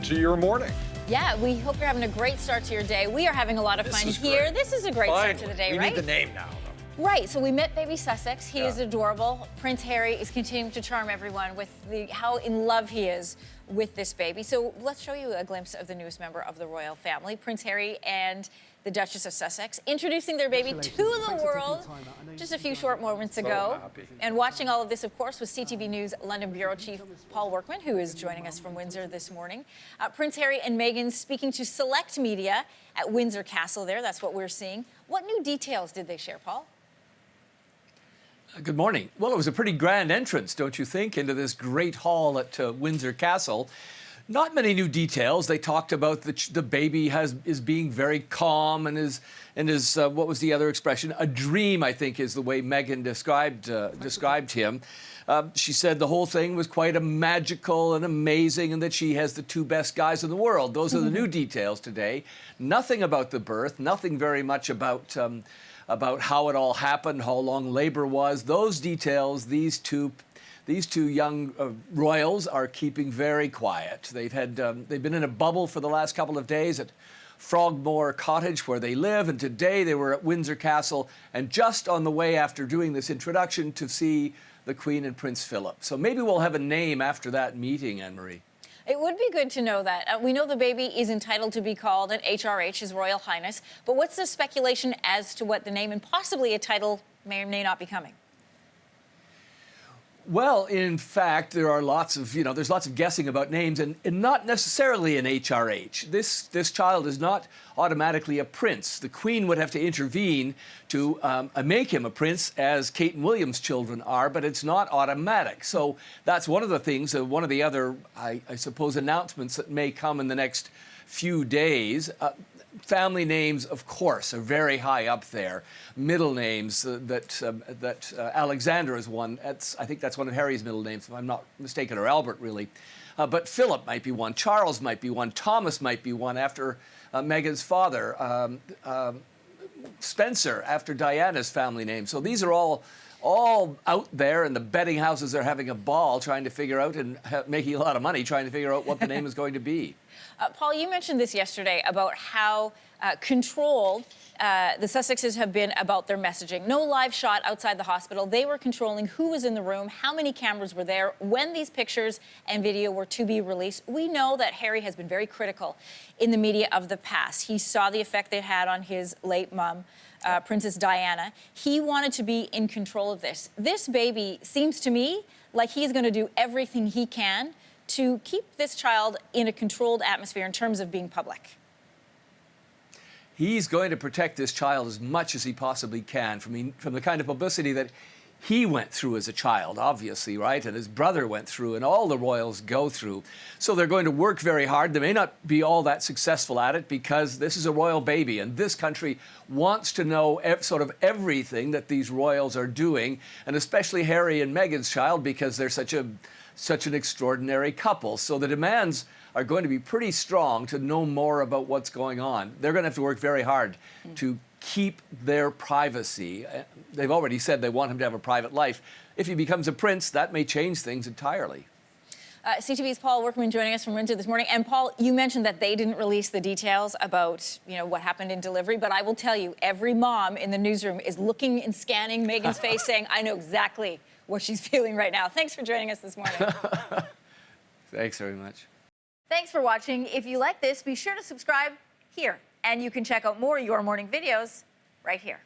to your morning. Yeah, we hope you're having a great start to your day. We are having a lot of fun here. Great. This is a great start to the day, we right? We need the name now, though. Right, so we met baby Sussex. He is adorable. Prince Harry is continuing to charm everyone with how in love he is with this baby. So let's show you a glimpse of the newest member of the royal family, Prince Harry and the Duchess of Sussex, introducing their baby to the world just a few short moments ago. And watching all of this, of course, was CTV News London Bureau Chief Paul Workman, who is joining us from Windsor this morning. Prince Harry and Meghan speaking to select media at Windsor Castle there. That's what we're seeing. What new details did they share, Paul? Good morning. Well, it was a pretty grand entrance, don't you think, into this great hall at Windsor Castle. Not many new details. They talked about the baby is being very calm and is what was the other expression? A dream, I think, is the way Meghan described him. She said the whole thing was quite magical and amazing, and that she has the two best guys in the world. Those are the new details today. Nothing about the birth. Nothing very much about how it all happened, how long labor was. Those details, these two young royals are keeping very quiet. They've been in a bubble for the last couple of days at Frogmore Cottage, where they live, and today they were at Windsor Castle, and just on the way after doing this introduction to see the Queen and Prince Philip. So maybe we'll have a name after that meeting, Anne-Marie. It would be good to know that. We know the baby is entitled to be called an HRH, His Royal Highness, but what's the speculation as to what the name and possibly a title may or may not be coming? Well, in fact, there are there's lots of guessing about names, and not necessarily an HRH. This child is not automatically a prince. The Queen would have to intervene to make him a prince, as Kate and William's children are, but it's not automatic. So that's one of the things, one of the other, I suppose, announcements that may come in the next few days. Family names, of course, are very high up there. Middle names, that Alexander is one. I think that's one of Harry's middle names, if I'm not mistaken, or Albert, really. But Philip might be one. Charles might be one. Thomas might be one, after Meghan's father. Spencer, after Diana's family name. So these are all out there, and the betting houses are having a ball trying to figure out, and making a lot of money trying to figure out what the name is going to be. Paul, you mentioned this yesterday about how controlled the Sussexes have been about their messaging. No live shot outside the hospital. They were controlling who was in the room, how many cameras were there, when these pictures and video were to be released. We know that Harry has been very critical in the media of the past. He saw the effect it had on his late mom, Princess Diana. He wanted to be in control of this. This baby seems to me like he's going to do everything he can to keep this child in a controlled atmosphere in terms of being public. He's going to protect this child as much as he possibly can from the kind of publicity that he went through as a child, obviously, right? And his brother went through, and all the royals go through. So they're going to work very hard. They may not be all that successful at it, because this is a royal baby, and this country wants to know sort of everything that these royals are doing, and especially Harry and Meghan's child, because they're such an extraordinary couple. So the demands are going to be pretty strong to know more about what's going on. They're going to have to work very hard to keep their privacy. They've already said they want him to have a private life. If he becomes a prince, that may change things entirely. CTV's Paul Workman joining us from Windsor this morning. And Paul, you mentioned that they didn't release the details about, what happened in delivery, but I will tell you, every mom in the newsroom is looking and scanning Meghan's face, saying, I know exactly what she's feeling right now. Thanks for joining us this morning. Thanks very much. Thanks for watching. If you like this, be sure to subscribe here. And you can check out more of Your Morning videos right here.